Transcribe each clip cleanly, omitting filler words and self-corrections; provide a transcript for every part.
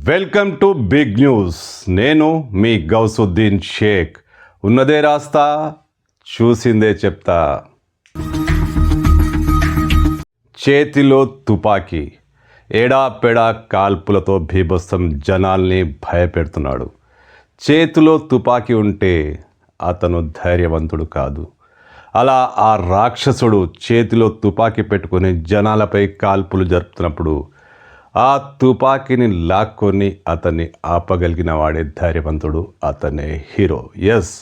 Welcome to big news. నేను మీ గౌసుద్దీన్ షేక్. ఉన్నదే రాస్తా, చూసిందే చెప్తా. చేతిలో తుపాకీ, ఏడాపెడా కాల్పులతో బీభత్సం జనాల్ని భయపెడుతున్నాడు. చేతిలో తుపాకీ ఉంటే అతను ధైర్యవంతుడు కాదు. అలా ఆ రాక్షసుడు చేతిలో తుపాకీ పెట్టుకుని జనాలపై కాల్పులు జరుపుతున్నప్పుడు ఆ తుపాకీని లాక్కొని అతన్ని ఆపగలిగిన వాడే ధైర్యవంతుడు, అతనే హీరో. ఎస్,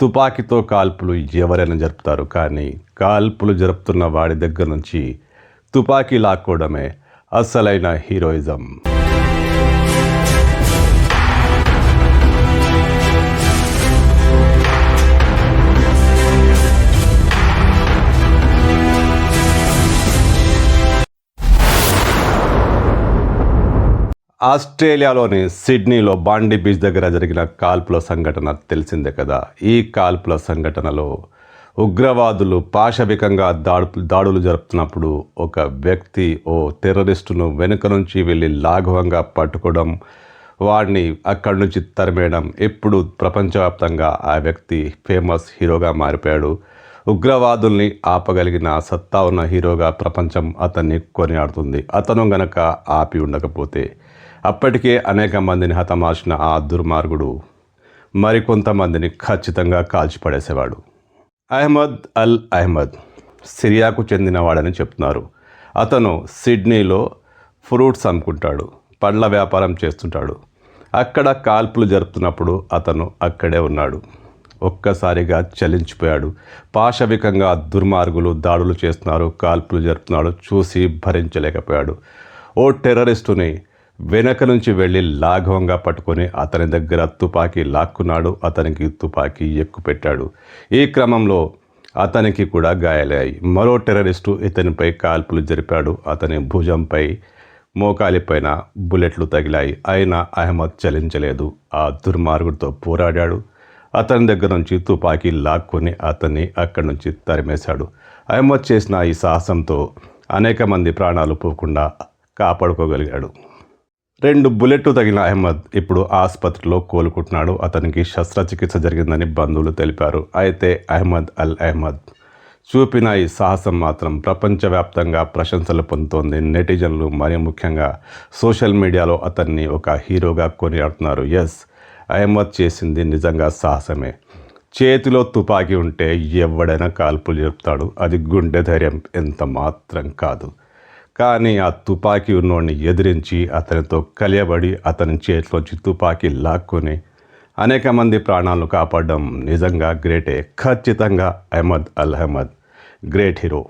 తుపాకీతో కాల్పులు ఎవరైనా జరుపుతారు, కానీ కాల్పులు జరుపుతున్న వాడి దగ్గర నుంచి తుపాకీ లాక్కోవడమే అసలైన హీరోయిజం. ఆస్ట్రేలియాలోని సిడ్నీలో బాండీ బీచ్ దగ్గర జరిగిన కాల్పుల సంఘటన తెలిసిందే కదా. ఈ కాల్పుల సంఘటనలో ఉగ్రవాదులు పాశవికంగా దాడులు జరుపుతున్నప్పుడు ఒక వ్యక్తి ఓ టెర్రరిస్టును వెనుక నుంచి వెళ్ళి లాఘవంగా పట్టుకోవడం, వాడిని అక్కడి నుంచి తరిమేయడం. ఇప్పుడు ప్రపంచవ్యాప్తంగా ఆ వ్యక్తి ఫేమస్ హీరోగా మారిపోయాడు. ఉగ్రవాదుల్ని ఆపగలిగిన సత్తా ఉన్న హీరోగా ప్రపంచం అతన్ని కొనియాడుతుంది. అతను గనక ఆపి ఉండకపోతే అప్పటికే అనేక మందిని హతమార్చిన ఆ దుర్మార్గుడు మరికొంతమందిని ఖచ్చితంగా కాల్చిపడేసేవాడు. అహ్మద్ అల్ అహ్మద్ సిరియాకు చెందినవాడని చెప్తున్నారు. అతను సిడ్నీలో ఫ్రూట్స్ అమ్ముకుంటాడు, పండ్ల వ్యాపారం చేస్తుంటాడు. అక్కడ కాల్పులు జరుపుతున్నప్పుడు అతను అక్కడే ఉన్నాడు. ఒక్కసారిగా చలించిపోయాడు. పాశవికంగా దుర్మార్గులు దాడులు చేస్తున్నారు, కాల్పులు జరుపుతున్నాడు. చూసి భరించలేకపోయాడు. ఓ టెర్రరిస్టుని వెనక నుంచి వెళ్ళి లాఘవంగా పట్టుకొని అతని దగ్గర తుపాకీ లాక్కున్నాడు. అతనికి తుపాకీ ఎక్కుపెట్టాడు. ఈ క్రమంలో అతనికి కూడా గాయాలయ్యాయి. మరో టెర్రరిస్టు ఇతనిపై కాల్పులు జరిపాడు. అతని భుజంపై, మోకాలిపైన బుల్లెట్లు తగిలాయి. అయినా అహ్మద్ చలించలేదు. ఆ దుర్మార్గుడితో పోరాడాడు. అతని దగ్గర నుంచి తుపాకీ లాక్కొని అతన్ని అక్కడి నుంచి తరిమేశాడు. అహ్మద్ చేసిన ఈ సాహసంతో అనేక మంది ప్రాణాలు పోకుండా కాపాడుకోగలిగాడు. 2 బుల్లెట్లు తగిలిన అహ్మద్ ఇప్పుడు ఆసుపత్రిలో కోలుకుంటున్నాడు. అతనికి శస్త్రచికిత్స జరిగిందని బంధువులు తెలిపారు. అయితే అహ్మద్ అల్ అహ్మద్ చూపిన ఈ సాహసం మాత్రం ప్రపంచవ్యాప్తంగా ప్రశంసలు పొందుతోంది. నెటిజన్లు, మరీ ముఖ్యంగా సోషల్ మీడియాలో అతన్ని ఒక హీరోగా కొనియాడుతున్నారు. ఎస్, అహ్మద్ చేసింది నిజంగా సాహసమే. చేతిలో తుపాకీ ఉంటే ఎవడైనా కాల్పులు జరుపుతాడు. అది గుండె ధైర్యం ఎంత మాత్రం కాదు. కానీ ఆ తుపాకీ ఉన్నోడిని ఎదిరించి అతనితో కలియబడి అతని చేతిలోంచి తుపాకీ లాక్కొని అనేక మంది ప్రాణాలను కాపాడడం నిజంగా గ్రేటే. ఖచ్చితంగా అహ్మద్ అల్ అహ్మద్ గ్రేట్ హీరో.